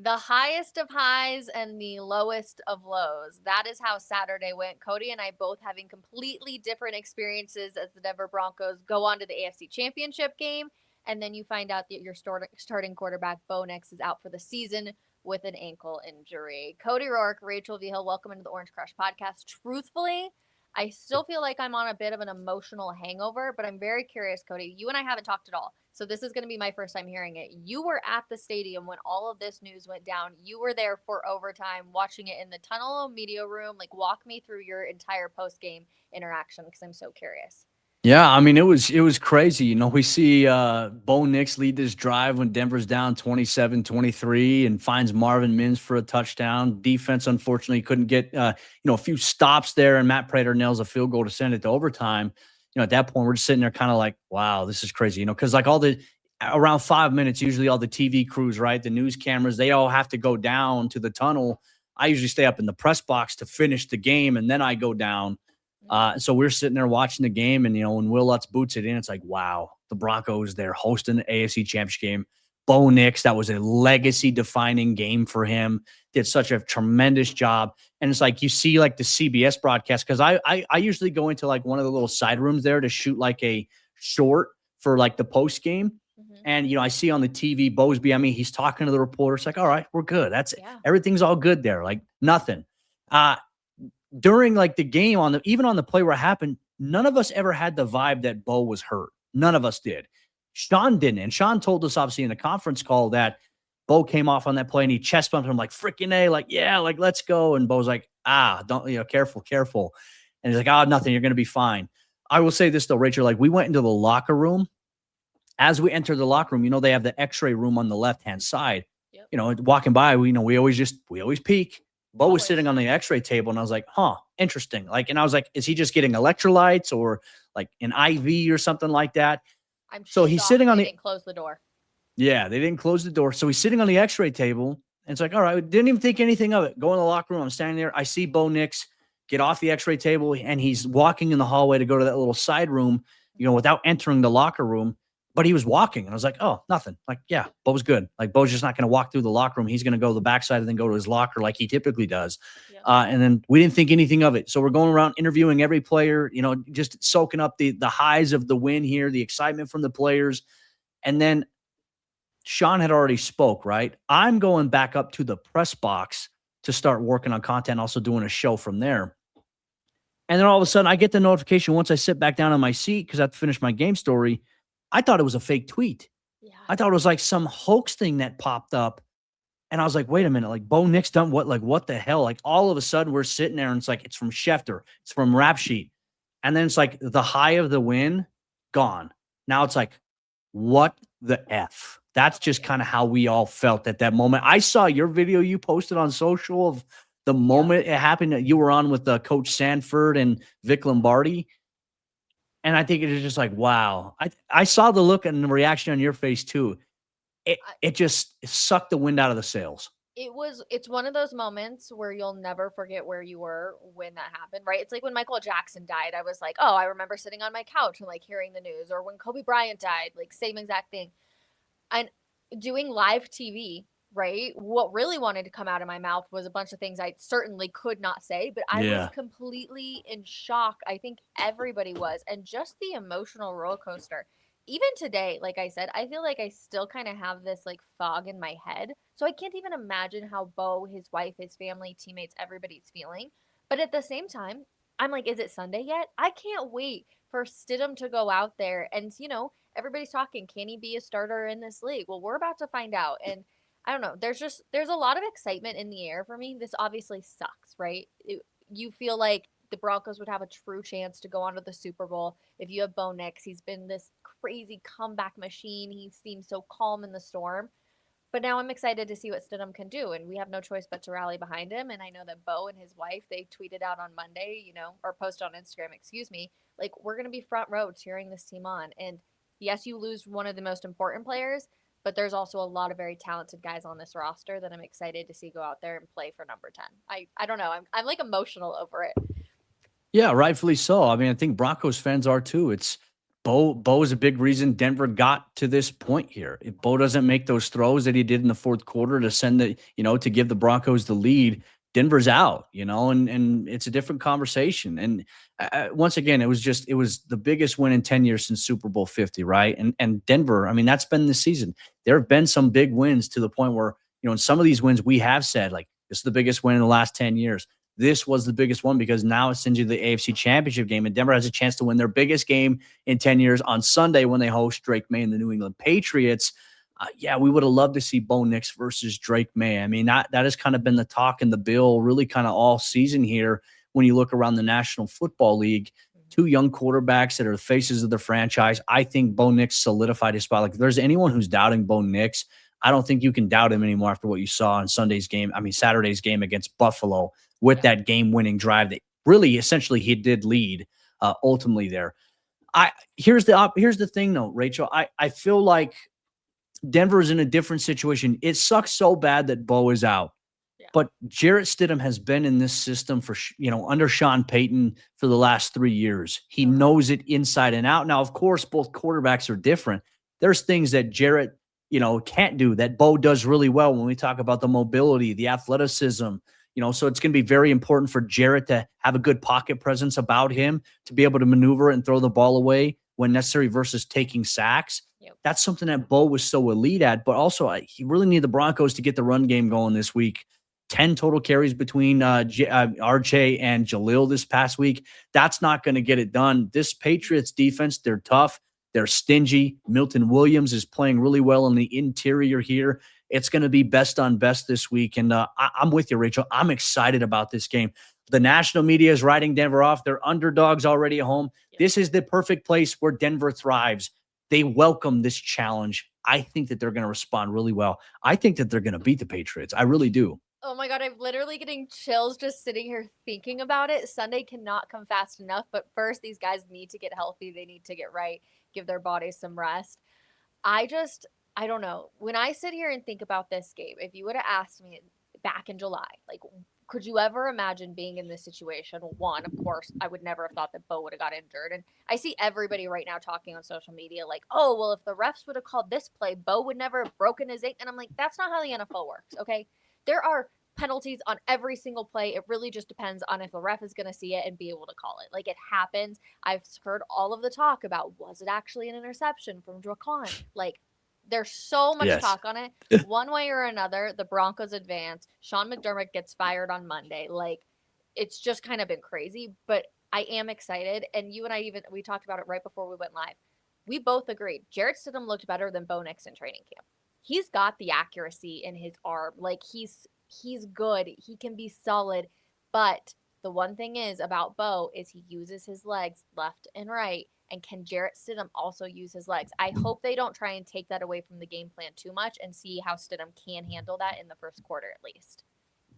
The highest of highs and the lowest of lows. That is how Saturday went. Cody and I both having completely different experiences as the Denver Broncos go on to the AFC Championship game. And then you find out that your starting quarterback, Bo Nix, is out for the season with an ankle injury. Cody Roark, Rachel Vigil, welcome into the Orange Crush podcast. Truthfully, I still feel like I'm on a bit of an emotional hangover, but I'm very curious, Cody. You and I haven't talked at all. So this is going to be my first time hearing it. You were at the stadium when all of this news went down. You were there for overtime, watching it in the tunnel media room. Like, walk me through your entire post game interaction because I'm so curious. Yeah, I mean it was crazy. We see Bo Nix lead this drive when Denver's down 27-23 and finds Marvin Mims for a touchdown. Defense unfortunately couldn't get a few stops there, and Matt Prater nails a field goal to send it to overtime. At that point we're just sitting there kind of like, wow, this is crazy. Because like all the around 5 minutes, usually all the TV crews, right, the news cameras, they all have to go down to the tunnel. I usually stay up in the press box to finish the game, and then I go down. So we're sitting there watching the game, and when Will Lutz boots it in, it's like, wow, the Broncos, they're hosting the AFC Championship game. Bo Nix, that was a legacy-defining game for him. Did such a tremendous job. And it's like you see like the CBS broadcast, because I usually go into like one of the little side rooms there to shoot like a short for like the post game. And I see on the TV Bosby. I mean, he's talking to the reporter. It's like, all right, we're good. That's it. Everything's all good there. Like nothing. During like the game even on the play where it happened, none of us ever had the vibe that Bo was hurt. None of us did. Sean didn't. And Sean told us obviously in the conference call that Bo came off on that play and he chest bumped him like, freaking A, like, yeah, like, let's go. And Bo's like, don't, careful. And he's like, nothing. You're going to be fine. I will say this though, Rachel, like we went into the locker room. As we entered the locker room, they have the x-ray room on the left-hand side. Yep. Walking by, we always peek. Bo was sitting on the x-ray table, and I was like, interesting. Like, and I was like, is he just getting electrolytes or like an IV or something like that? So he's sitting on the— didn't close the door. Yeah, they didn't close the door. So he's sitting on the x-ray table, and it's like, all right, didn't even think anything of it. Go in the locker room. I'm standing there. I see Bo Nix get off the x-ray table, and he's walking in the hallway to go to that little side room, without entering the locker room. But he was walking, and I was like, oh, nothing. Like, yeah, Bo was good. Like, Bo's just not going to walk through the locker room. He's going to go to the backside and then go to his locker like he typically does. Yeah. And then we didn't think anything of it. So we're going around interviewing every player, just soaking up the highs of the win here, the excitement from the players. And then Sean had already spoke, right? I'm going back up to the press box to start working on content, also doing a show from there. And then all of a sudden, I get the notification once I sit back down in my seat because I have to finish my game story. I thought it was a fake tweet. Yeah. I thought it was like some hoax thing that popped up. And I was like, wait a minute, like Bo Nix done what? Like, what the hell? Like all of a sudden we're sitting there and it's like, it's from Schefter. It's from Rap Sheet. And then it's like the high of the win gone. Now it's like, what the F? That's just kind of how we all felt at that moment. I saw your video you posted on social of the moment it happened that you were on with Coach Sanford and Vic Lombardi. And I think it is just like, wow. I saw the look and the reaction on your face too. It just sucked the wind out of the sails. It's one of those moments where you'll never forget where you were when that happened, right? It's like when Michael Jackson died, I was like, oh, I remember sitting on my couch and like hearing the news, or when Kobe Bryant died, like same exact thing. And doing live TV, right? What really wanted to come out of my mouth was a bunch of things I certainly could not say, but I was completely in shock. I think everybody was. And just the emotional roller coaster. Even today, like I said, I feel like I still kind of have this like fog in my head. So I can't even imagine how Bo, his wife, his family, teammates, everybody's feeling. But at the same time, I'm like, is it Sunday yet? I can't wait for Stidham to go out there and, everybody's talking, can he be a starter in this league? Well, we're about to find out. And I don't know. There's a lot of excitement in the air for me. This obviously sucks, right? You feel like the Broncos would have a true chance to go on to the Super Bowl if you have Bo Nix. He's been this crazy comeback machine. He seems so calm in the storm. But now I'm excited to see what Stidham can do, and we have no choice but to rally behind him. And I know that Bo and his wife, they tweeted out on Monday, or posted on Instagram, like, we're going to be front row cheering this team on. And yes, you lose one of the most important players, but there's also a lot of very talented guys on this roster that I'm excited to see go out there and play for number 10. I don't know. I'm like emotional over it. Yeah, rightfully so. I mean, I think Broncos fans are too. Bo is a big reason Denver got to this point here. If Bo doesn't make those throws that he did in the fourth quarter to send to give the Broncos the lead, Denver's out, and it's a different conversation. And once again, it was the biggest win in 10 years since Super Bowl 50, right? And Denver, I mean, that's been the season. There have been some big wins to the point where, in some of these wins we have said, like, this is the biggest win in the last 10 years. This was the biggest one because now it sends you the AFC Championship game, and Denver has a chance to win their biggest game in 10 years on Sunday when they host Drake May and the New England Patriots. Yeah, we would have loved to see Bo Nix versus Drake May. I mean, that has kind of been the talk and the bill really kind of all season here when you look around the National Football League. Two young quarterbacks that are the faces of the franchise. I think Bo Nix solidified his spot. Like, if there's anyone who's doubting Bo Nix, I don't think you can doubt him anymore after what you saw in Saturday's game against Buffalo with that game-winning drive that really essentially he did lead ultimately there. Here's the thing though, Rachel. I feel like Denver's in a different situation. It sucks so bad that Bo is out. Yeah. But Jarrett Stidham has been in this system for, under Sean Payton for the last 3 years. He knows it inside and out. Now, of course, both quarterbacks are different. There's things that Jarrett, can't do that Bo does really well when we talk about the mobility, the athleticism, so it's going to be very important for Jarrett to have a good pocket presence about him to be able to maneuver and throw the ball away when necessary versus taking sacks. Yep. That's something that Bo was so elite at, but also he really needed the Broncos to get the run game going this week. 10 total carries between RJ and Jalil this past week. That's not going to get it done. This Patriots defense, they're tough. They're stingy. Milton Williams is playing really well in the interior here. It's going to be best on best this week. And I'm with you, Rachel. I'm excited about this game. The national media is writing Denver off. They're underdogs already at home. Yep. This is the perfect place where Denver thrives. They welcome this challenge. I think that they're going to respond really well. I think that they're going to beat the Patriots. I really do. Oh my God, I'm literally getting chills just sitting here thinking about it. Sunday cannot come fast enough, but first these guys need to get healthy. They need to get right, give their bodies some rest. I don't know. When I sit here and think about this game, if you would have asked me back in July, like, could you ever imagine being in this situation? One, of course, I would never have thought that Bo would have got injured. And I see everybody right now talking on social media like, oh, well, if the refs would have called this play, Bo would never have broken his ankle. And I'm like, that's not how the NFL works, okay? There are penalties on every single play. It really just depends on if the ref is going to see it and be able to call it. Like, it happens. I've heard all of the talk about, was it actually an interception from Draquan? Like, there's so much talk on it. One way or another, the Broncos advance. Sean McDermott gets fired on Monday. Like, it's just kind of been crazy, but I am excited. And you and I we talked about it right before we went live. We both agreed. Jarrett Stidham looked better than Bo Nix in training camp. He's got the accuracy in his arm. Like, he's good. He can be solid. But the one thing is about Bo is he uses his legs left and right. And can Jarrett Stidham also use his legs? I hope they don't try and take that away from the game plan too much and see how Stidham can handle that in the first quarter at least.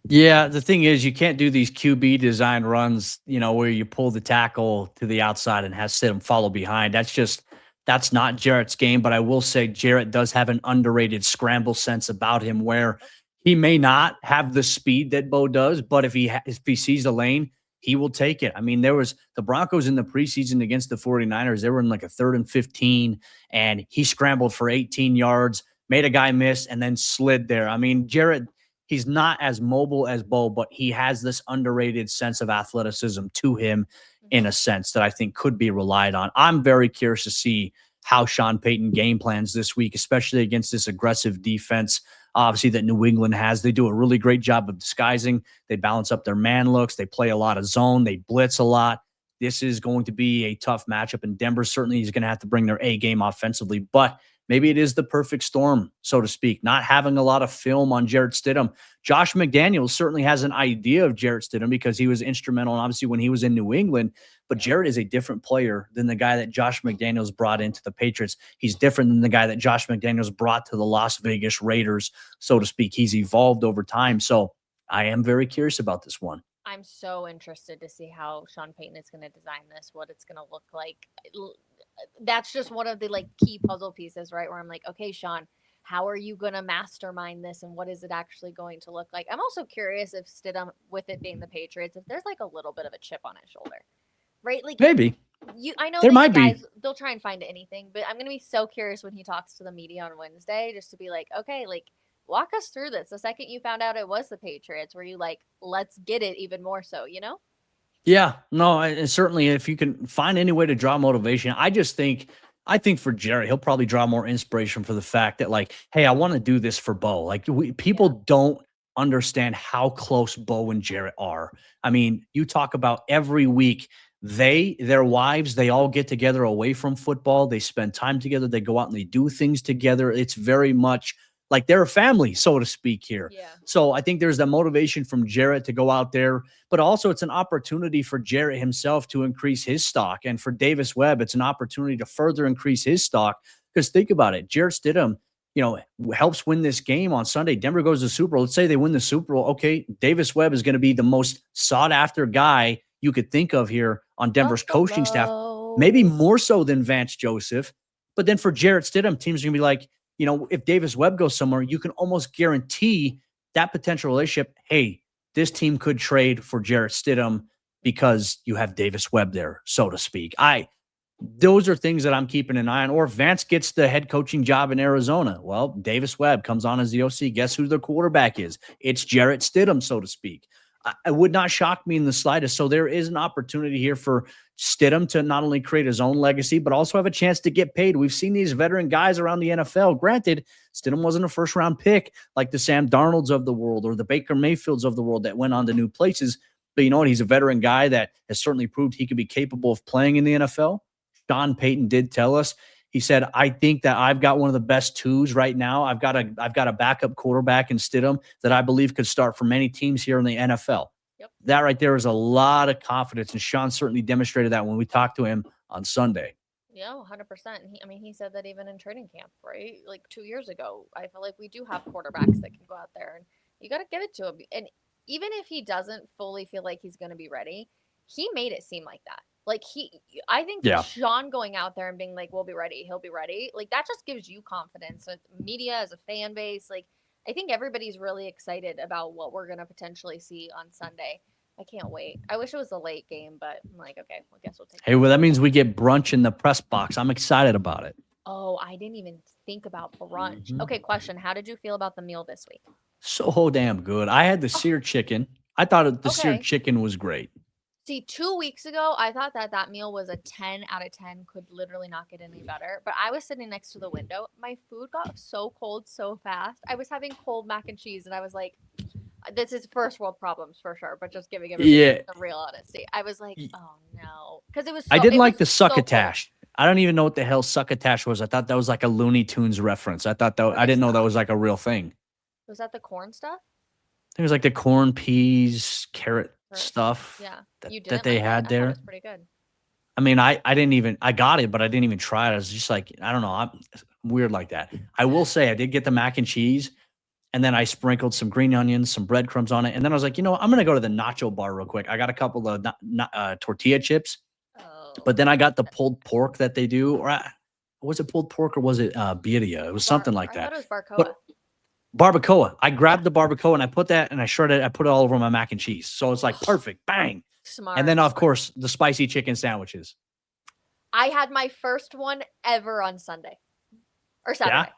Yeah, the thing is, you can't do these QB design runs, where you pull the tackle to the outside and have Stidham follow behind. That's not Jarrett's game, but I will say Jarrett does have an underrated scramble sense about him where he may not have the speed that Bo does, but if he sees a lane, he will take it. I mean, there was the Broncos in the preseason against the 49ers. They were in like a 3rd and 15, and he scrambled for 18 yards, made a guy miss, and then slid there. I mean, Jarrett, he's not as mobile as Bo, but he has this underrated sense of athleticism to him in a sense that I think could be relied on. I'm very curious to see how Sean Payton game plans this week, especially against this aggressive defense, obviously, that New England has. They do a really great job of disguising. They balance up their man looks. They play a lot of zone. They blitz a lot. This is going to be a tough matchup, and Denver certainly is going to have to bring their A game offensively, but maybe it is the perfect storm, so to speak, not having a lot of film on Jarrett Stidham. Josh McDaniels certainly has an idea of Jarrett Stidham because he was instrumental, obviously, when he was in New England. But Jarrett is a different player than the guy that Josh McDaniels brought into the Patriots. He's different than the guy that Josh McDaniels brought to the Las Vegas Raiders, so to speak. He's evolved over time. So I am very curious about this one. I'm so interested to see how Sean Payton is going to design this, what it's going to look like. That's just one of the key puzzle pieces, right? Where I'm like, okay, Sean, how are you going to mastermind this, and what is it actually going to look like? I'm also curious if Stidham, with it being the Patriots, if there's a little bit of a chip on his shoulder, right? Maybe. I know There that you might be. guys, they'll try and find anything, but I'm gonna be so curious when he talks to the media on Wednesday, just to be like, okay, like walk us through this. The second you found out it was the Patriots, were you like, let's get it even more so, you know? Yeah, no, and certainly if you can find any way to draw motivation, I think for Jerry, he'll probably draw more inspiration for the fact that like, hey, I want to do this for Bo. Like people Yeah. don't understand how close Bo and Jarrett are. I mean, you talk about every week their wives, they all get together away from football. They spend time together. They go out and they do things together. It's very much like they're a family, so to speak here. Yeah. So I think there's the motivation from Jarrett to go out there, but also it's an opportunity for Jarrett himself to increase his stock. And for Davis Webb, it's an opportunity to further increase his stock. Because think about it, Jarrett Stidham, helps win this game on Sunday. Denver goes to the Super Bowl. Let's say they win the Super Bowl. Okay, Davis Webb is going to be the most sought after guy you could think of here on Denver's coaching staff, maybe Buffalo. more so than Vance Joseph. But then for Jarrett Stidham, teams are going to be like, if Davis Webb goes somewhere, you can almost guarantee that potential relationship. Hey, this team could trade for Jarrett Stidham because you have Davis Webb there, so to speak. Those are things that I'm keeping an eye on. Or if Vance gets the head coaching job in Arizona, well, Davis Webb comes on as the OC. Guess who the quarterback is? It's Jarrett Stidham, so to speak. It would not shock me in the slightest. So there is an opportunity here for Stidham to not only create his own legacy, but also have a chance to get paid. We've seen these veteran guys around the NFL. Granted, Stidham wasn't a first-round pick like the Sam Darnolds of the world or the Baker Mayfields of the world that went on to new places. But you know what? He's a veteran guy that has certainly proved he could be capable of playing in the NFL. Sean Payton did tell us. He said, I think that I've got one of the best twos right now. I've got a backup quarterback in Stidham that I believe could start for many teams here in the NFL. Yep. That right there is a lot of confidence. And Sean certainly demonstrated that when we talked to him on Sunday. Yeah, 100%. He said that even in training camp, right? Like 2 years ago, I feel like we do have quarterbacks that can go out there and you got to give it to him. And even if he doesn't fully feel like he's going to be ready, he made it seem like that. Like I think Yeah. Sean going out there and being like, we'll be ready, he'll be ready. Like that just gives you confidence. So media as a fan base, like I think everybody's really excited about what we're going to potentially see on Sunday. I can't wait. I wish it was a late game, but I'm like, okay, well, I guess we'll take Hey, it. well, that means we get brunch in the press box. I'm excited about it. Oh, I didn't even think about brunch. Mhm. Okay, question. How did you feel about the meal this week? So damn good. I had the Oh, seared chicken. I thought the seared okay. chicken was great. See, 2 weeks ago, I thought that meal was a 10 out of 10, could literally not get any better. But I was sitting next to the window. My food got so cold so fast. I was having cold mac and cheese, and I was like, this is first world problems for sure, but just giving everybody Yeah. the real honesty. I was like, oh no. Because I didn't it like was the so cold. succotash. I don't even know what the hell succotash was. I thought that was like a Looney Tunes reference. I What didn't is know that that? was like a real thing. Was that the corn stuff? I think it was like the corn, peas, carrot stuff Yeah. that, You that didn't they like it? had I thought it there. was pretty good. I mean, I got it, but I didn't even try it. I was just like, I don't know. I'm weird like that. I will say I did get the mac and cheese, and then I sprinkled some green onions, some breadcrumbs on it. And then I was like, I'm going to go to the nacho bar real quick. I got a couple of tortilla chips, Oh. but then I got the pulled pork that they do. Was it pulled pork or was it birria? It was something like I thought that. it was barcoa. But barbacoa. I grabbed the barbacoa and I put that and I put it all over my mac and cheese. So it's like perfect. Bang. And Smart. then, of course, the spicy chicken sandwiches. I had my first one ever on Sunday or Yeah. Saturday.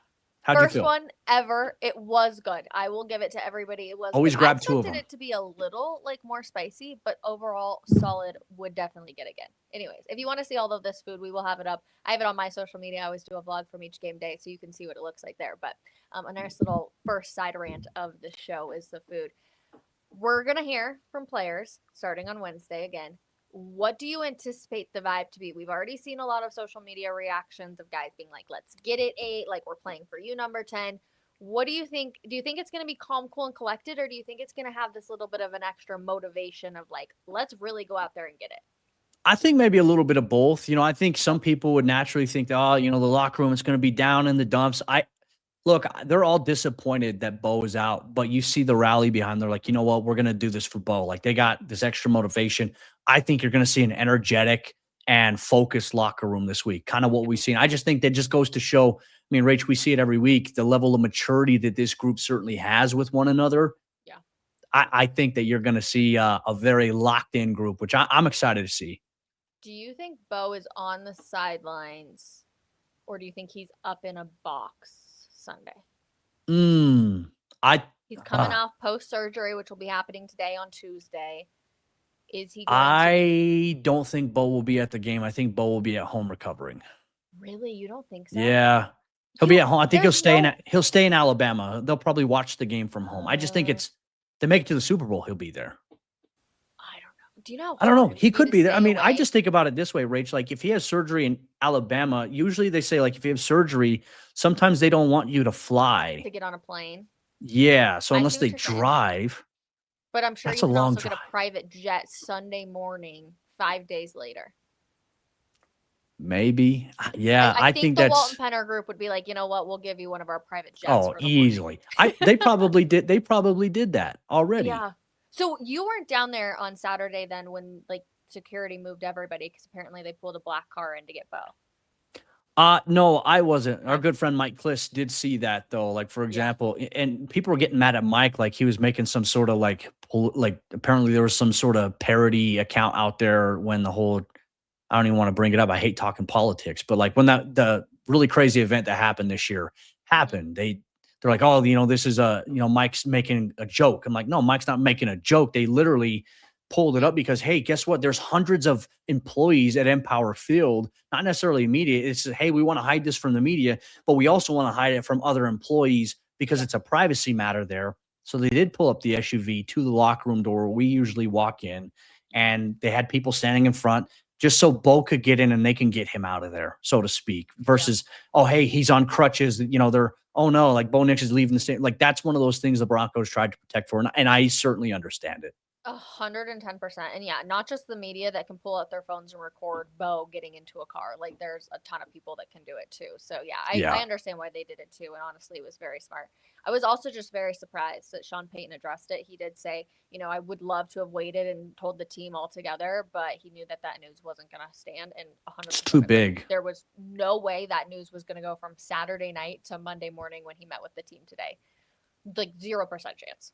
How'd you First feel? one ever. It was good. I will give it to everybody. It was Always good. I grab two of expected them. it to be a little like more spicy, but overall solid. Would definitely get again. Anyways, if you want to see all of this food, we will have it up. I have it on my social media. I always do a vlog from each game day, so you can see what it looks like there. But a nice little first side rant of the show is the food. We're gonna hear from players starting on Wednesday again. What do you anticipate the vibe to be? We've already seen a lot of social media reactions of guys being like, let's get it 8, like we're playing for you, number 10. What do you think? Do you think it's going to be calm, cool, and collected, or do you think it's going to have this little bit of an extra motivation of like, let's really go out there and get it? I think maybe a little bit of both. I think some people would naturally think, oh, the locker room is going to be down in the dumps. Look, they're all disappointed that Bo is out, but you see the rally behind. They're like, you know what? We're going to do this for Bo. Like they got this extra motivation. I think you're going to see an energetic and focused locker room this week. Kind of what we've seen. I just think that just goes to show. I mean, Rach, we see it every week. The level of maturity that this group certainly has with one another. Yeah. I think that you're going to see a very locked in group, which I'm excited to see. Do you think Bo is on the sidelines, or do you think he's up in a box Sunday? Mm, I He's coming uh, off post surgery, which will be happening today on Tuesday. Is he going to I don't think Bo will be at the game. I think Bo will be at home recovering. really? You don't think so? Yeah. He'll be You at home. I think there's no he'll stay in Alabama. They'll probably watch the game from home. I just think uh it's to make it to the Super Bowl, he'll be there. I don't know. Do you know I how don't hard know. it He would be could to be there. I stay mean, I away? just think about it this way, Rach. Like if he has surgery in Alabama, usually they say like if you have surgery, sometimes they don't want you to fly. To get on a plane. Yeah. So I unless see they what you're saying. drive, But I'm sure that's you a can long also get a drive. private jet Sunday morning, 5 days later. Maybe. I, Yeah, I I think think the Walton that's Penner group would be like, you know what, we'll give you one of our private jets oh, for the morning. easily. I they probably did. They probably did that already. Yeah. So you weren't down there on Saturday then when like security moved everybody because apparently they pulled a black car in to get Bo. No, I wasn't. Our Okay. good friend Mike Kliss did see that though. Like for Yeah. example, and people were getting mad at Mike, like he was making some sort of like apparently there was some sort of parody account out there when the whole I don't even want to bring it up. I hate talking politics, but like when that the really crazy event that happened this year Hmm. happened, they're like, oh, this is Mike's making a joke. I'm like, no, Mike's not making a joke. They literally pulled it Yeah. up because hey, guess what? There's hundreds of employees at Empower Field, not necessarily media. It's hey, we want to hide this from the media, but we also want to hide it from other employees because Yeah. it's a privacy matter there. So they did pull up the SUV to the locker room door where we usually walk in, and they had people standing in front just so Bo could get in and they can get him out of there, so to speak, Yeah. versus, oh, hey, he's on crutches. They're, oh no, like Bo Nix is leaving the state. Like that's one of those things the Broncos tried to protect for. And I certainly understand it. 110%. And yeah, not just the media that can pull out their phones and record Bo getting into a car. Like there's a ton of people that can do it too. So yeah, I Yeah. understand why they did it too. And honestly, it was very smart. I was also just very surprised that Sean Payton addressed it. He did say, I would love to have waited and told the team all together, but he knew that that news wasn't going to stand. And It's too 100% agree. big. There was no way that news was going to go from Saturday night to Monday morning when he met with the team today. Like 0% chance.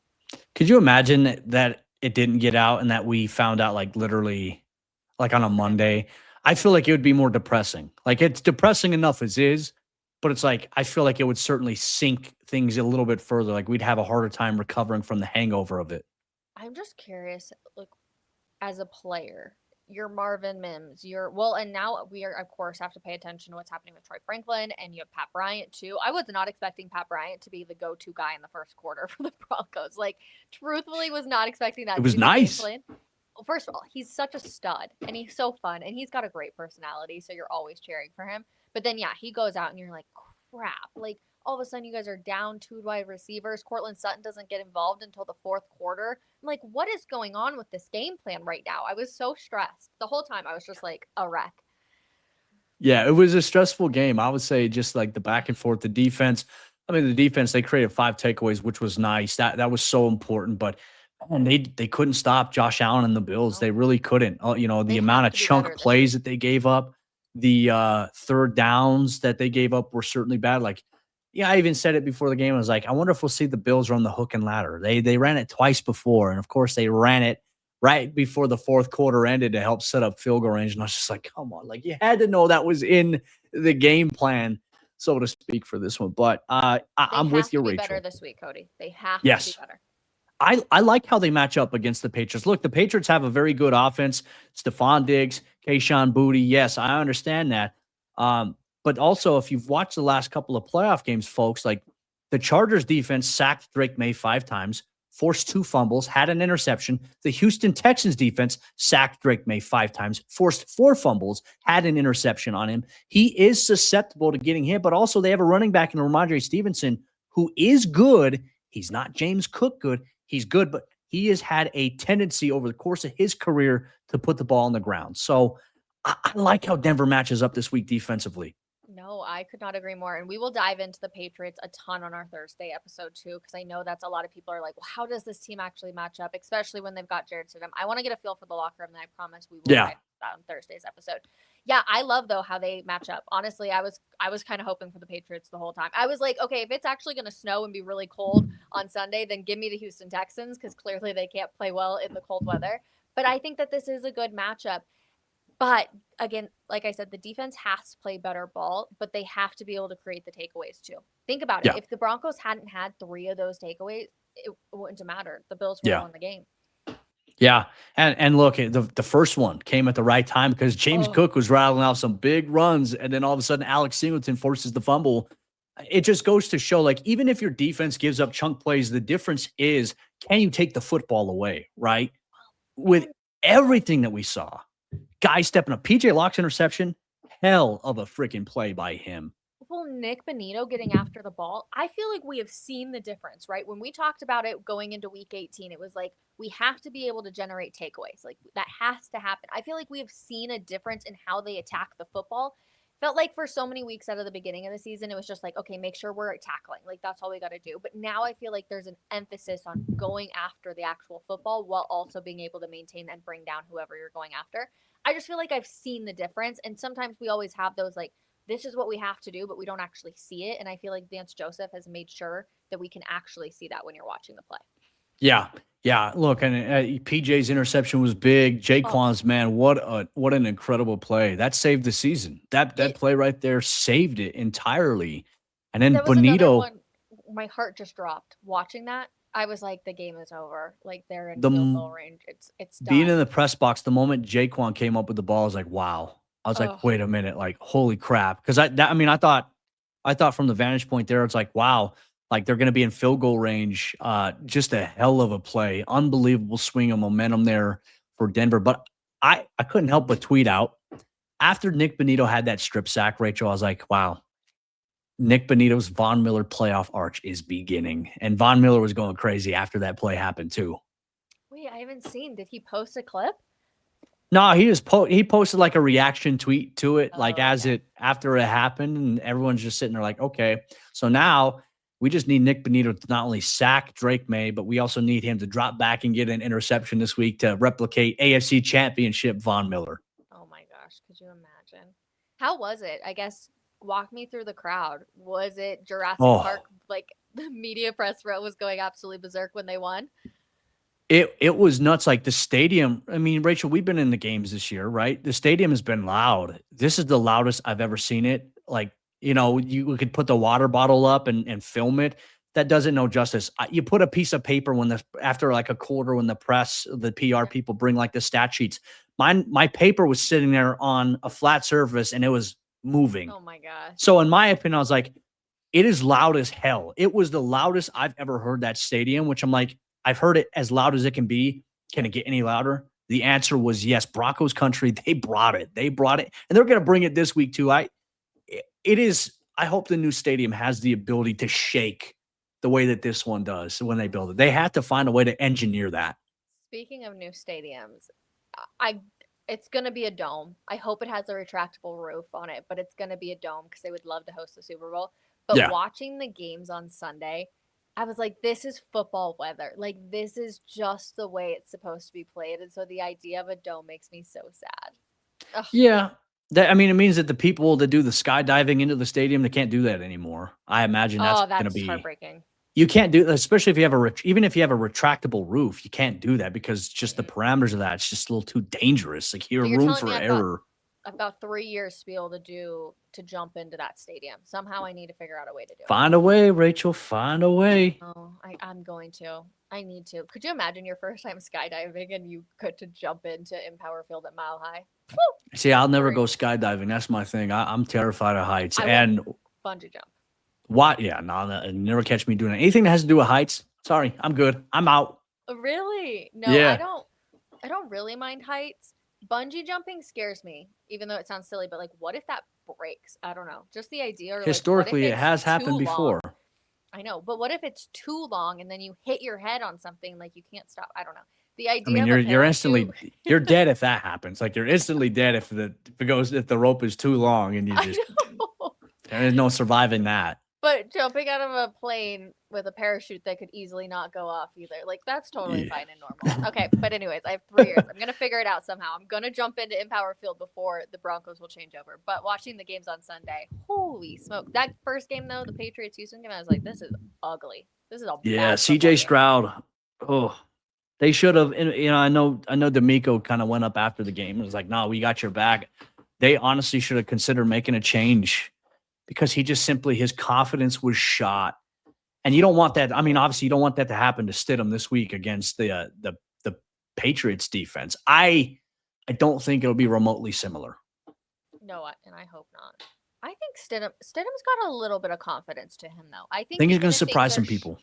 Could you imagine that it didn't get out and that we found out like literally like on a Today. Monday? I feel like it would be more depressing. Like it's depressing enough as is, but it's like I feel like it would certainly sink things a little bit further. Like we'd have a harder time recovering from the hangover of it. I'm just curious, like as a player, you're Marvin Mims, and now we are of course have to pay attention to what's happening with Troy Franklin, and you have Pat Bryant too. I was not expecting Pat Bryant to be the go-to guy in the first quarter for the Broncos. Like, truthfully, was not expecting It that to was be the game nice. plan. Well, first of all, he's such a stud, and he's so fun, and he's got a great personality, so you're always cheering for him. But then, yeah, he goes out, and you're like, crap. Like, all of a sudden, you guys are down two wide receivers. Cortland Sutton doesn't get involved until the fourth quarter. I'm like, what is going on with this game plan right now? I was so stressed. The whole time, I was just like a wreck. Yeah, it was a stressful game. I would say just like the back and forth, the defense. I mean, the defense, they created 5 takeaways, which was nice. That was so important. But man, they couldn't stop Josh Allen and the Bills. No, They really couldn't. The they amount have of to be chunk better this plays week. that they gave up, the third downs that they gave up were certainly bad. Like, yeah, I even said it before the game. I was like, I wonder if we'll see the Bills run the hook and ladder. They ran it twice before, and of course they ran it right before the fourth quarter ended to help set up field goal range. And I was just like, come on, like you had to know that was in the game plan, so to speak, for this one. But They I'm with have you, to be better Rachel. this week, Cody. They have to be Yes, better. I like how they match up against the Patriots. Look, the Patriots have a very good offense. Stephon Diggs, Kayshawn Booty. Yes, I understand that. But also, if you've watched the last couple of playoff games, folks, like the Chargers defense sacked Drake May 5 times, forced 2 fumbles, had an interception. The Houston Texans defense sacked Drake May 5 times, forced 4 fumbles, had an interception on him. He is susceptible to getting hit, but also they have a running back in Ramondre Stevenson who is good. He's not James Cook good. He's good, but he has had a tendency over the course of his career to put the ball on the ground. So I like how Denver matches up this week defensively. No, I could not agree more. And we will dive into the Patriots a ton on our Thursday episode too, because I know that's a lot of people are like, well, how does this team actually match up, especially when they've got Jarrett Stidham? I want to get a feel for the locker room, and I promise we will Yeah. dive into that on Thursday's episode. Yeah, I love though how they match up. Honestly, I was kind of hoping for the Patriots the whole time. I was like, okay, if it's actually going to snow and be really cold on Sunday, then give me the Houston Texans because clearly they can't play well in the cold weather. But I think that this is a good matchup. But again, like I said, the defense has to play better ball, but they have to be able to create the takeaways too. Think about it. Yeah. If the Broncos hadn't had 3 of those takeaways, it wouldn't have mattered. The Bills would have Yeah. won the game. Yeah, and look, the first one came at the right time because James Oh, Cook was rattling off some big runs, and then all of a sudden Alex Singleton forces the fumble. It just goes to show, like, even if your defense gives up chunk plays, the difference is, can you take the football away, right? With and everything that we saw, guy stepping up, PJ Locke's interception, hell of a freaking play by him. well, Nick Bonito getting after the ball, I feel like we have seen the difference, right? When we talked about it going into week 18, it was like we have to be able to generate takeaways. Like that has to happen. I feel like we have seen a difference in how they attack the football. Felt like for so many weeks out of the beginning of the season, it was just like, okay, make sure we're tackling. Like that's all we got to do. But now I feel like there's an emphasis on going after the actual football while also being able to maintain and bring down whoever you're going after. I just feel like I've seen the difference. And sometimes we always have those like, this is what we have to do, but we don't actually see it. And I feel like Vance Joseph has made sure that we can actually see that when you're watching the play. Yeah. Yeah. Look, and PJ's interception was big. Oh, Jaquan's, man, what an incredible play. That saved the season. That it play right there saved it entirely. And then that was another Bonito, one. My heart just dropped watching that. I was like, the game is over. Like they're in the field m- goal range. It's being done. in the press box, the moment Jaquan came up with the ball, I was like, wow. I was like, Oh, wait a minute, like, holy crap. Because I thought from the vantage point there, it's like, wow, like they're going to be in field goal range. Just a hell of a play, unbelievable swing of momentum there for Denver. But I couldn't help but tweet out after Nick Bonito had that strip sack, Rachel. I was like, wow, Nick Bonito's Von Miller playoff arch is beginning, and Von Miller was going crazy after that play happened too. wait, I haven't seen. Did he post a clip? No, he posted like a reaction tweet to it, like Oh, as okay. it after it happened, and everyone's just sitting there like, okay. So now we just need Nick Bonito to not only sack Drake May, but we also need him to drop back and get an interception this week to replicate AFC Championship Von Miller. Oh my gosh, could you imagine? How was it? I guess walk me through the crowd. Was it Jurassic Park? Oh, Like the media press row was going absolutely berserk when they won. it was nuts. Like the stadium. I mean, Rachel, we've been in the games this year, right? The stadium has been loud. This is the loudest I've ever seen it. Like, you could put the water bottle up and film it. That doesn't know justice. You put a piece of paper when after like a quarter when the press, the PR Mhm. people bring like the stat sheets. My paper was sitting there on a flat surface and it was moving. Oh my gosh. So in my opinion, I was like, it is loud as hell. It was the loudest I've ever heard that stadium, which I'm like, I've heard it as loud as it can be. Can it get any louder? The answer was yes. Broncos country, they brought it. They brought it. And they're going to bring it this week too. It is, I hope the new stadium has the ability to shake the way that this one does when they build it. They have to find a way to engineer that. Speaking of new stadiums, I it's gonna be a dome. I hope it has a retractable roof on it, but it's gonna be a dome because they would love to host the Super Bowl. But Yeah. watching the games on Sunday, I was like, this is football weather. Like this is just the way it's supposed to be played. And so the idea of a dome makes me so sad. Ugh. Yeah. That, I mean, it means that the people that do the skydiving into the stadium, they can't do that anymore. I imagine that's Oh, going to that's be, heartbreaking. you can't do that, especially if you have even if you have a retractable roof, you can't do that because just the Mm-mm. parameters of that, it's just a little too dangerous. Like you're So you're room telling me for error. I've got 3 years to be able to jump into that stadium. Somehow I need to figure out a way to do it. Find a way, Rachel. Find a way. Oh, I'm going to. I need to. Could you imagine your first time skydiving and you get to jump into Empower Field at Mile High? Woo! See, I'll never go Dream. skydiving. That's my thing. I'm terrified of heights. I won't And bungee jump. what? Yeah, no, no, never catch me doing anything that has to do with heights. Sorry, I'm good. I'm out. Really? No, I Yeah. don't. I don't really mind heights. Bungee jumping scares me, even though it sounds silly. But like, what if that breaks? I don't know. Just the idea, or like, what if Historically, it it's has too happened before. long? I know, but what if it's too long and then you hit your head on something like you can't stop? I don't know. The I idea mean, of a you're parachute. instantly you're dead if that happens. Like you're instantly dead if the rope is too long and you I just know. there is no surviving that. But jumping out of a plane with a parachute that could easily not go off either, like that's totally Yeah. fine and normal. Okay, but anyways, I have 3 years. I'm gonna figure it out somehow. I'm gonna jump into Empower Field before the Broncos will change over. But watching the games on Sunday, holy smoke! That first game though, the Patriots Houston game, I was like, this is ugly. This is a Yeah, bad football CJ game. Stroud. Oh, They should have. I know D'Amico kind of went up after the game and was like, "No, we got your back." They honestly should have considered making a change because he just simply his confidence was shot, and you don't want that. I mean, obviously, you don't want that to happen to Stidham this week against the Patriots defense. I don't think it'll be remotely similar. No, and I hope not. I think Stidham's got a little bit of confidence to him, though. I I think think he's even going to if surprise things are, some people.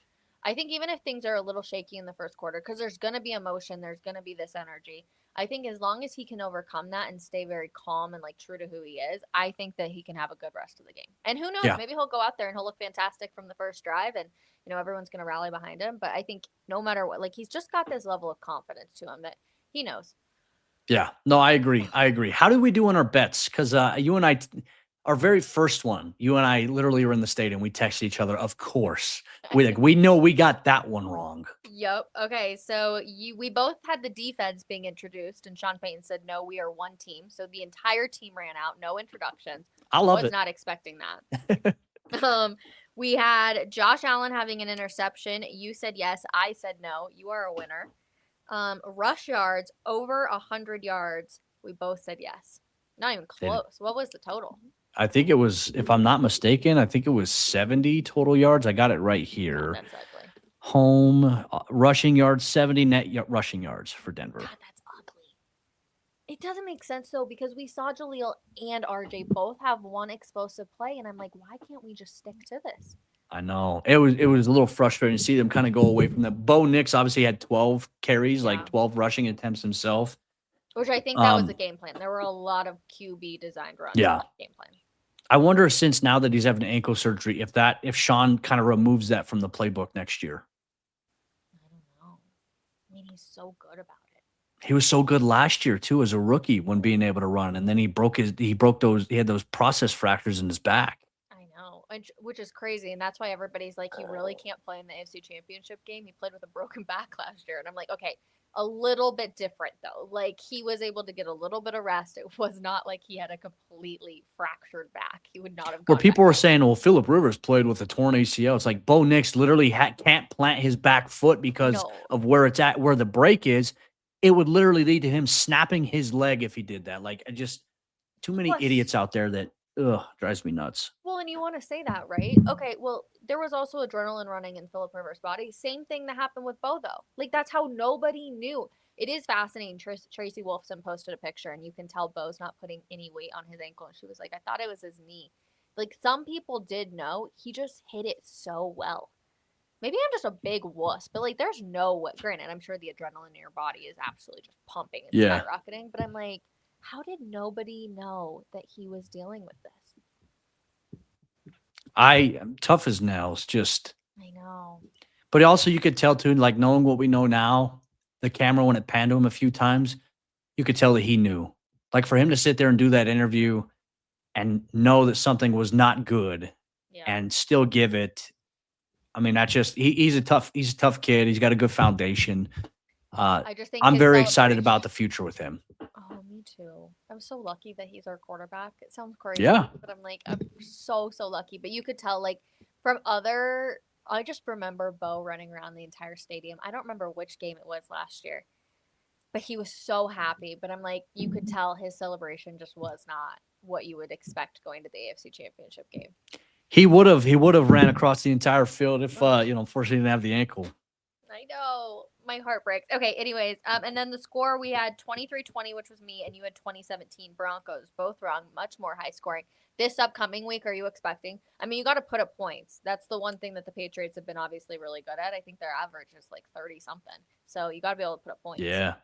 I think even if things are a little shaky in the first quarter, because there's going to be emotion, there's going to be this energy. I think as long as he can overcome that and stay very calm and like true to who he is, I think that he can have a good rest of the game. And who knows, Yeah. maybe he'll go out there and he'll look fantastic from the first drive, and everyone's going to rally behind him. But I think no matter what, like he's just got this level of confidence to him that he knows. Yeah. No, I agree. How did we do on our bets? Because you and I, our very first one, you and I literally were in the stadium. We texted each other. Of course, we know we got that one wrong. Yep. Okay. So we both had the defense being introduced, and Sean Payton said, "No, we are one team." So the entire team ran out, no introductions. I love Was it. not expecting that. We had Josh Allen having an interception. You said yes. I said no. You are a winner. Rush yards over 100 yards. We both said yes. Not even close. What was the total? I think it was, if I'm not mistaken, I think it was 70 total yards. I got it right here. That's ugly. Home rushing yards, 70 net rushing yards for Denver. God, that's ugly. It doesn't make sense though, because we saw Jaleel and RJ both have one explosive play, and I'm like, why can't we just stick to this? I know it was a little frustrating to see them kind of go away from that. Bo Nix obviously had 12 carries, Yeah. like 12 rushing attempts himself. Which I think that was the game plan. There were a lot of QB designed runs. Yeah. In that game plan. I wonder, since now that he's having ankle surgery, if Sean kind of removes that from the playbook next year. I don't know. I mean, he's so good about it. He was so good last year too as a rookie when being able to run, and then he had those process fractures in his back. I know, which is crazy, and that's why everybody's like, he really can't play in the AFC Championship game. He played with a broken back last year, and I'm like, okay, a little bit different though. Like he was able to get a little bit of rest. It was not like he had a completely fractured back. He would not have. Where people were saying, "Well, Phillip Rivers played with a torn ACL." It's like Bo Nix literally can't plant his back foot because of where it's at, where the break is. It would literally lead to him snapping his leg if he did that. Like, just too many idiots out there that drives me nuts. Well, and you want to say that, right? Okay, well, there was also adrenaline running in Phillip Rivers' body. Same thing that happened with Bo, though. Like, that's how nobody knew. It is fascinating. Tracy Wolfson posted a picture, and you can tell Bo's not putting any weight on his ankle. And she was like, I thought it was his knee. Like, some people did know. He just hit it so well. Maybe I'm just a big wuss, but, like, there's no way. Granted, I'm sure the adrenaline in your body is absolutely just pumping and skyrocketing. But I'm like, how did nobody know that he was dealing with this? I am tough as nails, just. I know. But also, you could tell too, like knowing what we know now, the camera when it panned to him a few times, you could tell that he knew. Like for him to sit there and do that interview and know that something was not good and still give it. I mean, that's just he's a tough kid. He's got a good foundation. I just think I'm very excited about the future with him. Oh, me too. I'm so lucky that he's our quarterback. It sounds crazy, but I'm like, I'm so lucky. But you could tell, like, from other, I just remember Bo running around the entire stadium. I don't remember which game it was last year, but he was so happy. But I'm like, you could tell his celebration just was not what you would expect going to the AFC Championship game. He would have ran across the entire field if unfortunately he didn't have the ankle. I know. My heart breaks. Okay, anyways, and then the score, we had 23-20, which was me, and you had 2017 Broncos. Both wrong, much more high scoring. This upcoming week, are you expecting? I mean, you got to put up points. That's the one thing that the Patriots have been obviously really good at. I think their average is like 30-something. So you got to be able to put up points. Yeah.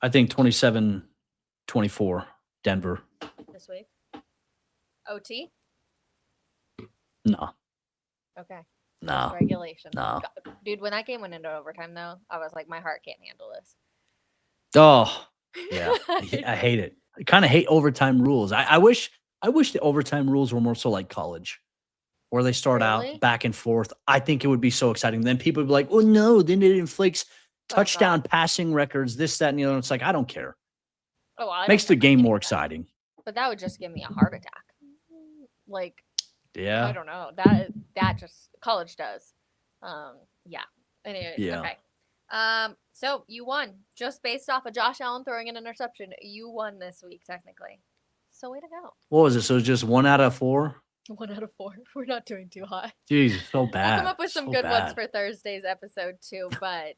I think 27-24, Denver. This week? OT? No. Okay. No. Regulation. No. Dude, when that game went into overtime, though, I was like, my heart can't handle this. Oh, yeah. I hate it. I kind of hate overtime rules. I wish the overtime rules were more so like college, where they start out back and forth. I think it would be so exciting. Then people would be like, oh, no, then it inflicts touchdown passing records, this, that, and the other. It's like, I don't care. Oh, well, makes the game more exciting. But that would just give me a heart attack. Like, yeah, I don't know. That just college does. Yeah. Anyways, okay. So you won just based off of Josh Allen throwing an interception. You won this week, technically. So way to go. What was it? So it's just 1 out of 4? 1 out of 4. We're not doing too hot. Jeez, so We'll come bad. up with some So good ones bad. for Thursday's episode too. But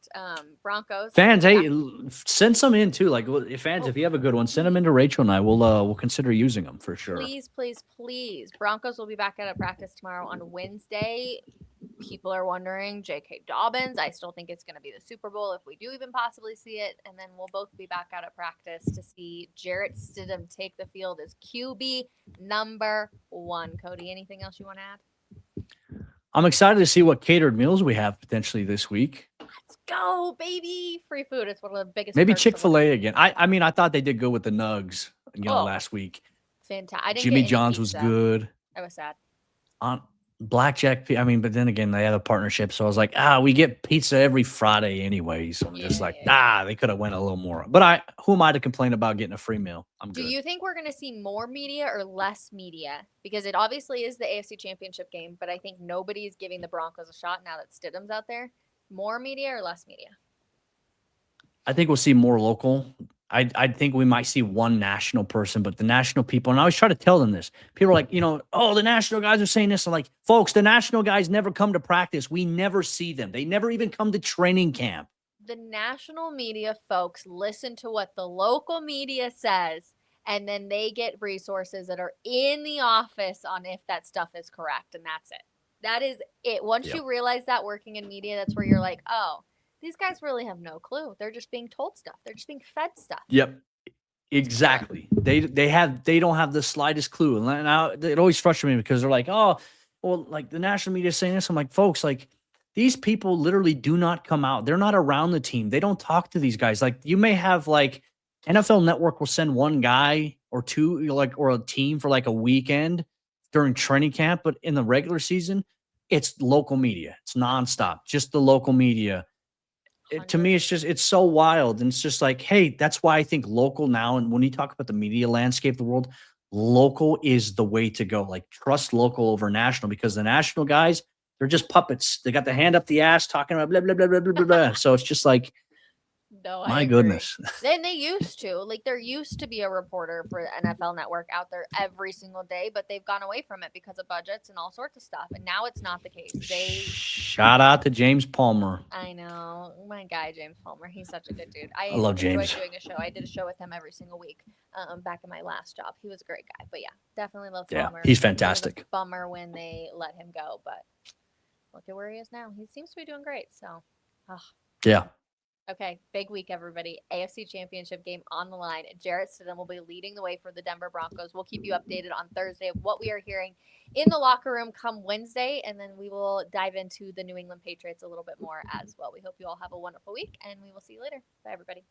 Broncos Fans, back. hey, send some in too. Like fans, if you have a good one, send them into Rachel and I. We'll consider using them for sure. Please, please, please. Broncos will be back at practice tomorrow on Wednesday. People are wondering, J.K. Dobbins. I still think it's going to be the Super Bowl if we do even possibly see it. And then we'll both be back out at practice to see Jarrett Stidham take the field as QB number 1. Cody, anything else you want to add? I'm excited to see what catered meals we have potentially this week. Let's go, baby. Free food. It's one of the biggest. Maybe perks of Chick-fil-A again. I mean, I thought they did good with the nugs, last week. Fantastic. I didn't Jimmy get any John's was pizza. good. I was sad. On Blackjack, I mean, but then again, they have a partnership, so I was like, we get pizza every Friday anyway. So I'm just like, they could have went a little more. But who am I to complain about getting a free meal? I'm good. Do you think we're going to see more media or less media? Because it obviously is the AFC Championship game, but I think nobody's giving the Broncos a shot now that Stidham's out there. More media or less media? I think we'll see more local. I think we might see one national person, but the national people, and I always try to tell them this. People are like, the national guys are saying this. I'm like, folks, the national guys never come to practice. We never see them. They never even come to training camp. The national media folks listen to what the local media says, and then they get resources that are in the office on if that stuff is correct, and that's it. That is it. Once you realize that working in media, that's where you're like, oh, these guys really have no clue. They're just being told stuff. They're just being fed stuff. Yep. Exactly. They don't have the slightest clue. And now it always frustrates me because they're like, like the national media is saying this. I'm like, folks, like these people literally do not come out. They're not around the team. They don't talk to these guys. Like you may have like NFL Network will send one guy or two, or a team for like a weekend during training camp, but in the regular season, it's local media. It's nonstop. Just the local media. To me, it's so wild. And it's just like, hey, that's why I think local now. And when you talk about the media landscape of the world, local is the way to go. Like trust local over national, because the national guys, they're just puppets. They got the hand up the ass talking about blah, blah, blah, blah, blah, blah, blah. So it's just like, no, my goodness. Then they used to. Like there used to be a reporter for the NFL Network out there every single day, but they've gone away from it because of budgets and all sorts of stuff. And now it's not the case. Shout out to James Palmer. I know. My guy, James Palmer. He's such a good dude. I love James. Doing a show. I did a show with him every single week back in my last job. He was a great guy. But yeah, definitely love Palmer. He's fantastic. Bummer when they let him go, but look at where he is now. He seems to be doing great. So, yeah. Okay, big week, everybody. AFC Championship game on the line. Jarrett Stidham will be leading the way for the Denver Broncos. We'll keep you updated on Thursday of what we are hearing in the locker room come Wednesday, and then we will dive into the New England Patriots a little bit more as well. We hope you all have a wonderful week, and we will see you later. Bye, everybody.